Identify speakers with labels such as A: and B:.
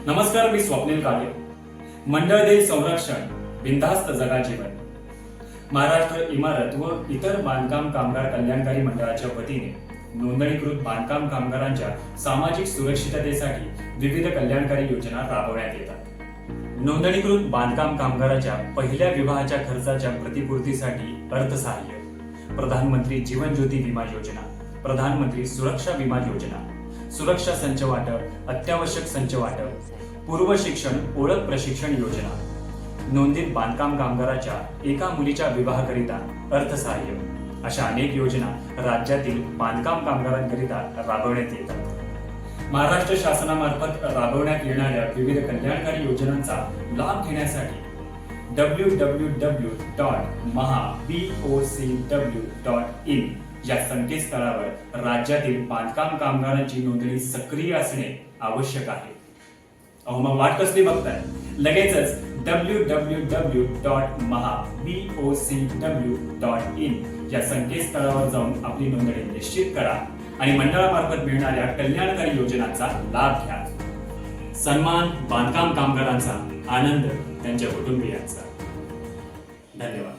A: नमस्कार, मी स्वप्नील काळे. मंडळ देईल संरक्षण, बिनधास्त जगा जीवन. महाराष्ट्र इमारत व इतर बांधकाम कामगार कल्याणकारी मंडळाच्या वतीने नोंदणीकृत बांधकाम कामगारांच्या सामाजिक सुरक्षिततेसाठी विविध कल्याणकारी योजना राबवण्यात येतात. नोंदणीकृत बांधकाम कामगाराच्या पहिल्या विवाहाच्या खर्चाच्या प्रतिपूर्तीसाठी अर्थसहाय्य, प्रधानमंत्री जीवन ज्योती विमा योजना, प्रधानमंत्री सुरक्षा विमा योजना, सुरक्षा संच वाटप, अत्यावश्यक संच वाटप, पूर्व शिक्षण ओळख प्रशिक्षण योजना, नोंदित बांधकाम कामगाराच्या एका मुलीच्या विवाहाकरिता अर्थसहाय्य अशा अनेक योजना राज्यातील बांधकाम कामगारांकरिता राबवण्यात येतात. महाराष्ट्र शासनामार्फत राबवण्यात येणाऱ्या विविध कल्याणकारी योजनांचा लाभ घेण्यासाठी www.mahabocw.in या संकेतस्थळावर राज्यातील बांधकाम कामगारांची नोंदणी सक्रिय असणे आवश्यक आहे. अहो, मग वाट कसली बघताय? लगेचच www.mahabocw.in या संकेतस्थळावर जाऊन आपली नोंदणी निश्चित करा आणि मंडळामार्फत मिळणाऱ्या कल्याणकारी योजनांचा लाभ घ्या. सन्मान बांधकाम कामगारांचा, आनंद त्यांच्या कुटुंबियांचा. धन्यवाद.